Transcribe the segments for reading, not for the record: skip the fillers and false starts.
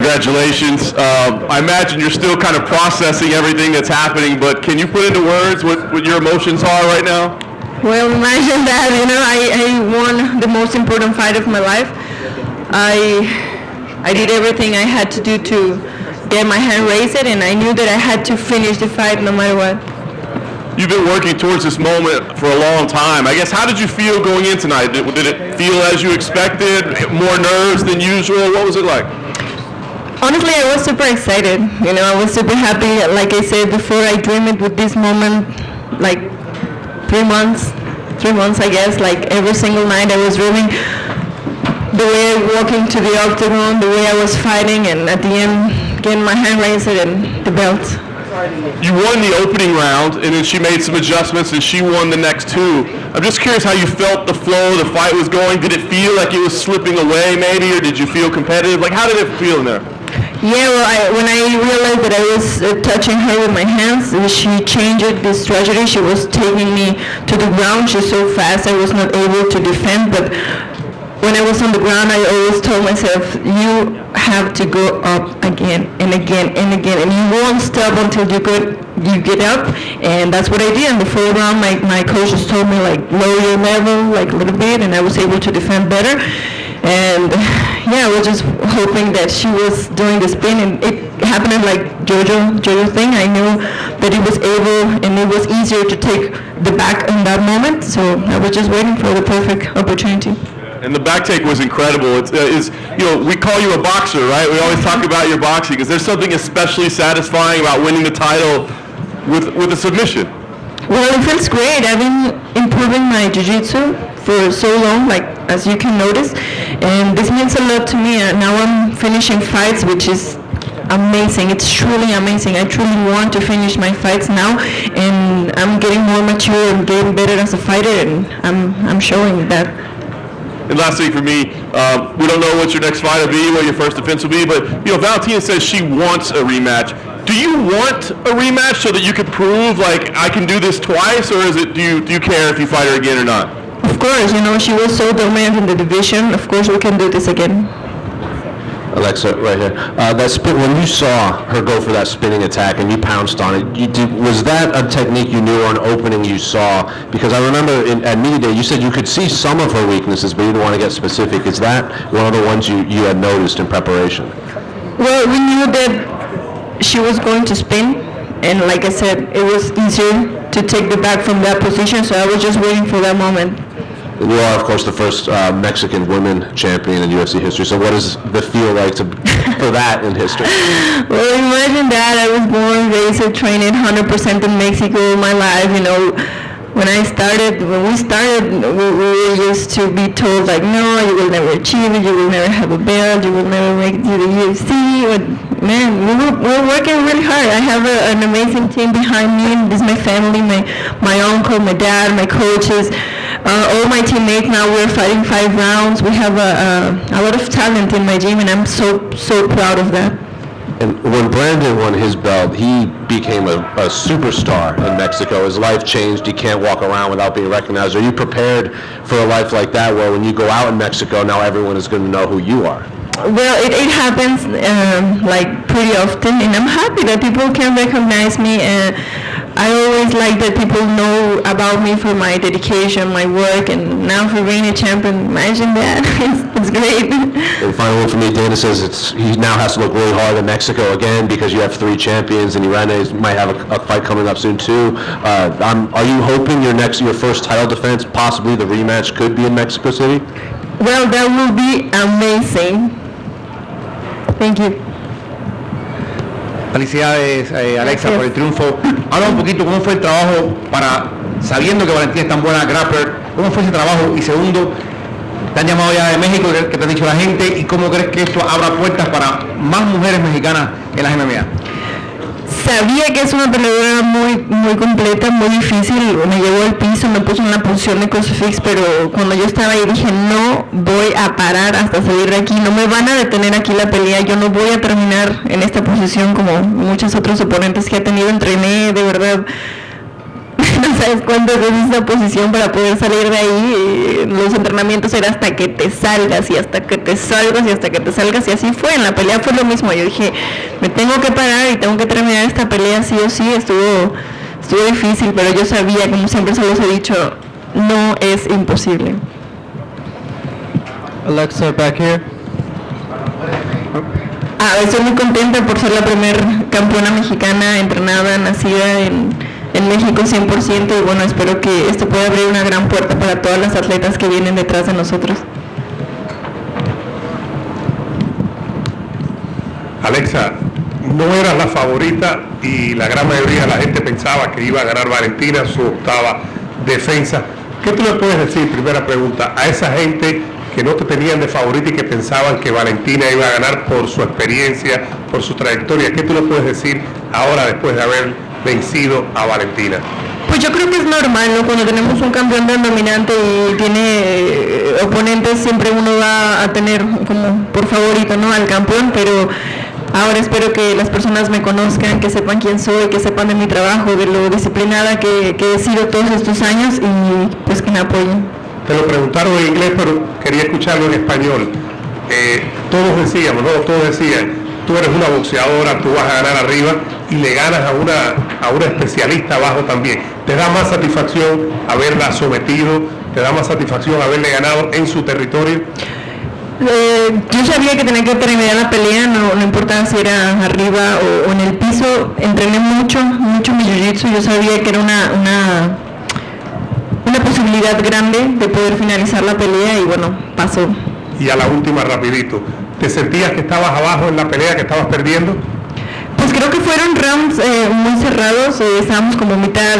Congratulations. I imagine you're still kind of processing everything that's happening, but can you put into words what your emotions are right now? Well, imagine that, I won the most important fight of my life. I did everything I had to do to get my hand raised, and I knew that I had to finish the fight no matter what. You've been working towards this moment for a long time. I guess, how did you feel going in tonight? Did it feel as you expected? More nerves than usual? What was it like? Honestly, I was super excited. I was super happy. Like I said before, I dreamed with this moment like 3 months, I guess. Like every single night I was dreaming the way I walked into the octagon, the way I was fighting, and at the end, getting my hand raised and the belt. You won the opening round, and then she made some adjustments, and she won the next two. I'm just curious how you felt the flow, the fight was going. Did it feel like it was slipping away, maybe, or did you feel competitive? Like, how did it feel in there? Yeah, well, when I realized that I was touching her with my hands, she changed the strategy. She was taking me to the ground. She's so fast, I was not able to defend, but when I was on the ground, I always told myself, you have to go up again and again and again, and you won't stop until you get up, and that's what I did. In the fourth round, my coaches told me, like, lower your level, like, a little bit, and I was able to defend better. And yeah, I was just hoping that she was doing the spin, and it happened like JoJo thing. I knew that it was able, and it was easier to take the back in that moment, so I was just waiting for the perfect opportunity. And the back take was incredible. We call you a boxer, right? We always talk about your boxing. Is there something especially satisfying about winning the title with a submission? Well, it feels great. I've been improving my jiu-jitsu for so long, like, as you can notice, and this means a lot to me. Now I'm finishing fights, which is amazing. It's truly amazing. I truly want to finish my fights now, and I'm getting more mature and getting better as a fighter, and I'm showing that. And last thing for me, we don't know what your next fight will be, what your first defense will be, but Valentina says she wants a rematch. Do you want a rematch so that you could prove, like, I can do this twice, or is it do you care if you fight her again or not? Of course, she was so dominant in the division. Of course, we can do this again. Alexa, right here. When you saw her go for that spinning attack and you pounced on it, was that a technique you knew or an opening you saw? Because I remember at media day you said you could see some of her weaknesses, but you didn't want to get specific. Is that one of the ones you had noticed in preparation? Well, we knew that she was going to spin, and like I said, it was easier to take the back from that position, so I was just waiting for that moment. You are, of course, the first Mexican women champion in UFC history. So what does it feel like for that in history? Well, imagine that. I was born, raised, training 100% in Mexico my life. When we started, we were used to be told, like, no, you will never achieve it, you will never have a belt, you will never make it to the UFC. But man, we're working really hard. I have an amazing team behind me. This is my family, my uncle, my dad, my coaches. All my teammates now, we're fighting 5 rounds. We have a lot of talent in my gym, and I'm so proud of that. And when Brandon won his belt, he became a superstar in Mexico. His life changed. He can't walk around without being recognized. Are you prepared for a life like that, where when you go out in Mexico, now everyone is going to know who you are? Well, it happens like pretty often, and I'm happy that people can recognize me. And I always like that people know about me for my dedication, my work, and now for being a champion. Imagine that. It's great. And final one for me, Dana says he now has to look really hard in Mexico again because you have 3 champions, and Irene might have a fight coming up soon too. Are you hoping your first title defense, possibly the rematch, could be in Mexico City? Well, that will be amazing. Thank you. Felicidades, Alexa, por el triunfo. Habla un poquito cómo fue el trabajo sabiendo que Valentina es tan buena grappler, cómo fue ese trabajo, y segundo, te han llamado ya de México, ¿qué te ha dicho la gente, y cómo crees que esto abra puertas para más mujeres mexicanas en las MMA? Sabía que es una peleadora muy completa, muy difícil. Me llevó al piso, me puso en una posición de crucifix, pero cuando yo estaba ahí dije, no voy a parar hasta salir de aquí, no me van a detener aquí la pelea, yo no voy a terminar en esta posición como muchos otros oponentes que he tenido. Entrené de verdad no sabes cuántas veces esa posición para poder salir de ahí. Los entrenamientos era hasta que te salgas y hasta que te salgas y hasta que te salgas, y así fue. En la pelea fue lo mismo. Yo dije, me tengo que parar y tengo que terminar esta pelea sí o sí. Estuvo difícil, pero yo sabía, como siempre se los he dicho, no es imposible. Alexa, back here. Estoy muy contenta por ser la primer campeona mexicana entrenada, nacida en México 100%, y bueno, espero que esto pueda abrir una gran puerta para todas las atletas que vienen detrás de nosotros. Alexa, no eras la favorita y la gran mayoría de la gente pensaba que iba a ganar Valentina su octava defensa. ¿Qué tú le puedes decir, primera pregunta, a esa gente que no te tenían de favorita y que pensaban que Valentina iba a ganar por su experiencia, por su trayectoria? ¿Qué tú le puedes decir ahora después de haber vencido a Valentina? Pues yo creo que es normal, ¿no? Cuando tenemos un campeón tan dominante y tiene oponentes, siempre uno va a tener como por favorito, ¿no?, al campeón, pero ahora espero que las personas me conozcan, que sepan quién soy, que sepan de mi trabajo, de lo disciplinada que he sido todos estos años, y pues que me apoyen. Te lo preguntaron en inglés, pero quería escucharlo en español. Todos decían, tú eres una boxeadora, tú vas a ganar arriba, y le ganas a una especialista abajo también. ¿Te da más satisfacción haberla sometido? ¿Te da más satisfacción haberle ganado en su territorio? Yo sabía que tenía que terminar la pelea, no importaba si era arriba o en el piso. Entrené mucho mi jiu-jitsu. Yo sabía que era una posibilidad grande de poder finalizar la pelea, y bueno, pasó. Y a la última, rapidito, ¿te sentías que estabas abajo en la pelea, que estabas perdiendo? Pues creo que fueron rounds muy cerrados, estábamos como mitad,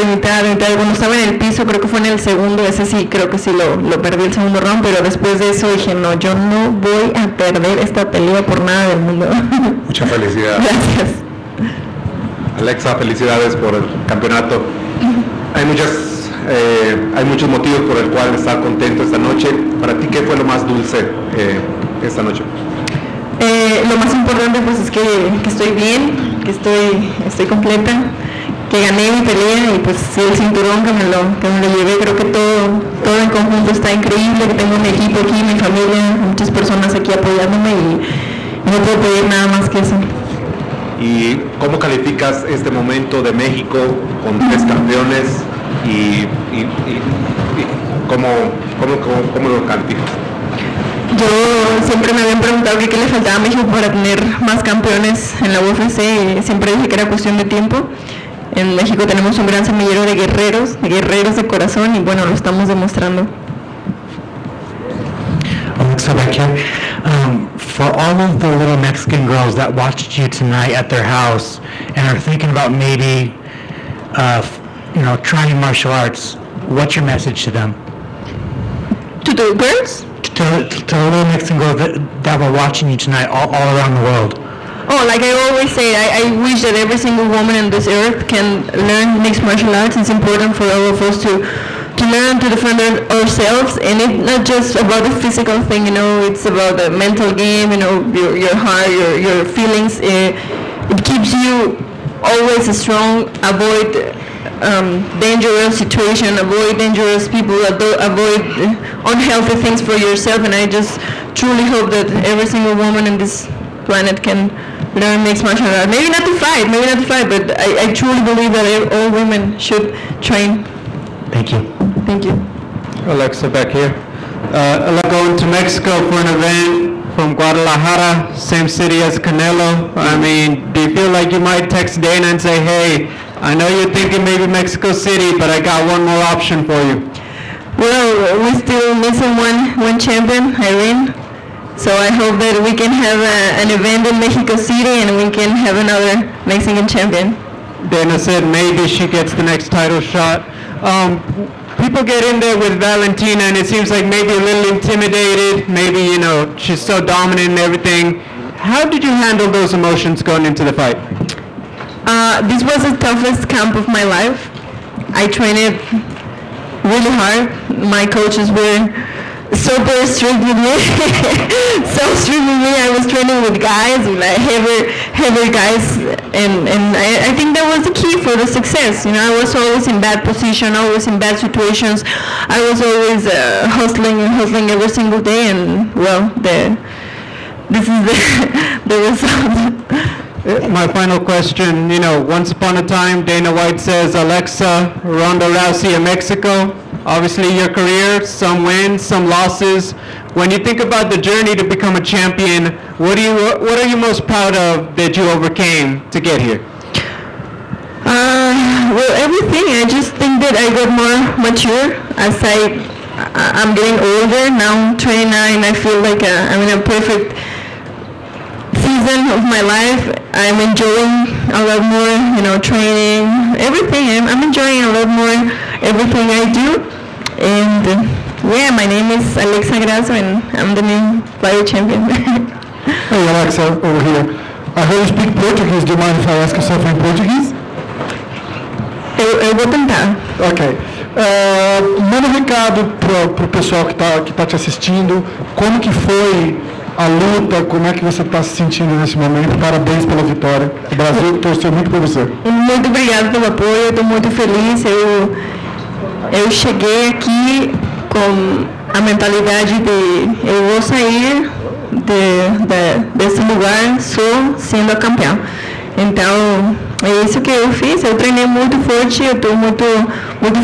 bueno, estaba en el piso, creo que fue en el segundo, ese sí, creo que sí lo perdí el segundo round, pero después de eso dije, no, yo no voy a perder esta pelea por nada del mundo. Muchas felicidades. Gracias. Alexa, felicidades por el campeonato. Hay muchos motivos por el cual estar contento esta noche. Para ti, ¿qué fue lo más dulce esta noche? Lo más importante pues es que estoy bien, que estoy completa, que gané mi pelea, y pues sí, el cinturón que me lo llevé. Creo que todo en conjunto está increíble, que tengo mi equipo aquí, mi familia, muchas personas aquí apoyándome, y no puedo pedir nada más que eso. ¿Y cómo calificas este momento de México con 3 campeones y cómo lo calificas? Yo siempre me habían preguntado qué le faltaba a México para tener más campeones en la UFC, y siempre dije que era cuestión de tiempo. En México tenemos un gran semillero de guerreros de corazón, y bueno, lo estamos demostrando. Alexa, back here. For all of the little Mexican girls that watched you tonight at their house and are thinking about maybe, trying martial arts, what's your message to them? To the girls? To the little Mexican girls that were watching you tonight all around the world. Oh, like I always say, I wish that every single woman on this earth can learn mixed martial arts. It's important for all of us to learn to defend ourselves, and it's not just about the physical thing, it's about the mental game, your heart, your feelings. It keeps you always strong, avoid dangerous situation, avoid dangerous people, avoid unhealthy things for yourself, and I just truly hope that every single woman on this planet can learn mixed martial arts. Maybe not to fight, but I truly believe that all women should train. Thank you. Thank you. Alexa, back here. Going to Mexico for an event from Guadalajara, same city as Canelo. I mean, do you feel like you might text Dana and say, hey, I know you're thinking maybe Mexico City, but I got one more option for you? Well, we're still missing one champion, Irene. So I hope that we can have an event in Mexico City, and we can have another Mexican champion. Dana said maybe she gets the next title shot. People get in there with Valentina, and it seems like maybe a little intimidated. Maybe, she's so dominant and everything. How did you handle those emotions going into the fight? This was the toughest camp of my life. I trained it really hard. My coaches were super strict with me. So strict with me. I was training with guys, like heavy guys, and I think that was the key for the success. You know, I was always in bad position, always in bad situations. I was always hustling every single day, and well, this is the result. My final question, once upon a time, Dana White says, Alexa, Ronda Rousey of Mexico. Obviously, your career, some wins, some losses. When you think about the journey to become a champion, what are you most proud of that you overcame to get here? Well, everything. I just think that I got more mature as I'm getting older. Now I'm 29. I feel like I'm in a perfect season of my life. I'm enjoying a lot more, training, everything. I'm enjoying a lot more everything I do. And yeah, my name is Alexa Grasso, and I'm the new flyweight champion. Hey Alexa, over here. I heard you speak Portuguese. Do you mind if I ask you something in Portuguese? Eu vou tentar. Ok. Manda um recado pro pessoal que tá te assistindo. Como que foi a luta? Como é que você está se sentindo nesse momento? Parabéns pela vitória. O Brasil torceu muito por você. Muito obrigada pelo apoio. Eu estou muito feliz. Eu cheguei aqui com a mentalidade de eu vou sair desse lugar só sendo campeão. Então, é isso que eu fiz. Eu treinei muito forte, eu estou muito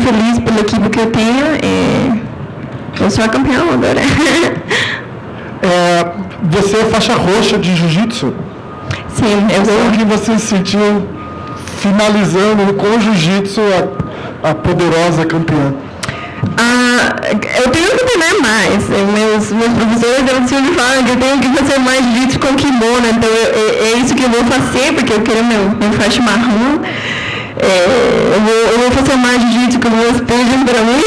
feliz pela equipe que eu tenho e eu sou a campeão agora. Você é faixa roxa de jiu-jitsu? Sim, eu Como sou. que você se sentiu finalizando com o jiu-jitsu a poderosa campeã? Eu tenho que treinar mais. Meus professores me falam que eu tenho que fazer mais jiu-jitsu com kimono, então é isso que eu vou fazer, porque eu quero meu faixa marrom. Eu vou fazer mais jiu-jitsu com meus peixes para mim,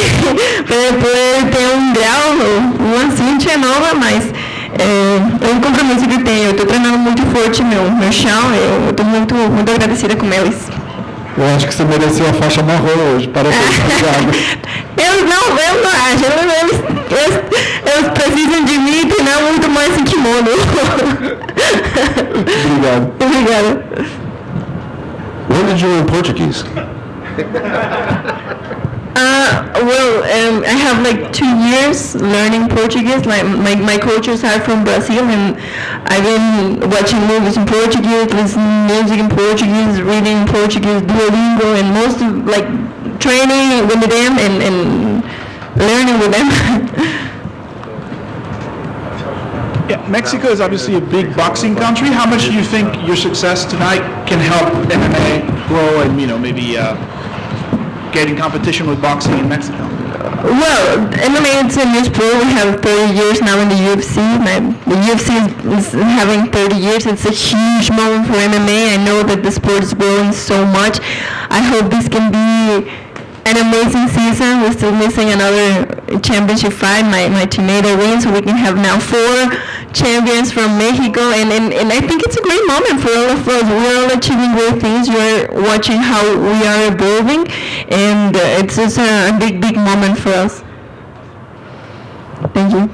para poder ter um grau, uma cinta nova, mas é um compromisso que eu tenho. Eu estou treinando muito forte meu chão, eu estou muito agradecida com eles. Eu acho que você mereceu a faixa marrom hoje. Parabéns, obrigado. Eu não acho. Eles precisam de mim treinar muito mais em kimono. Obrigado. Obrigada. When did you learn Portuguese? I have like 2 years learning Portuguese. Like my coaches are from Brazil, and I've been watching movies in Portuguese, listening music in Portuguese, reading Portuguese, Duolingo, and most of like training with them and learning with them. Yeah, Mexico is obviously a big boxing country. How much do you think your success tonight can help MMA grow and maybe get in competition with boxing in Mexico? Well, MMA is a new sport. We have 30 years now in the UFC. The UFC is having 30 years. It's a huge moment for MMA. I know that the sport is growing so much. I hope this can be an amazing season. We're still missing another championship fight. My teammate wins, so we can have now 4 champions from Mexico. And I think it's a great moment for all of us. We're all achieving great things. You're watching how we are evolving, and it's just a big moment for us. Thank you.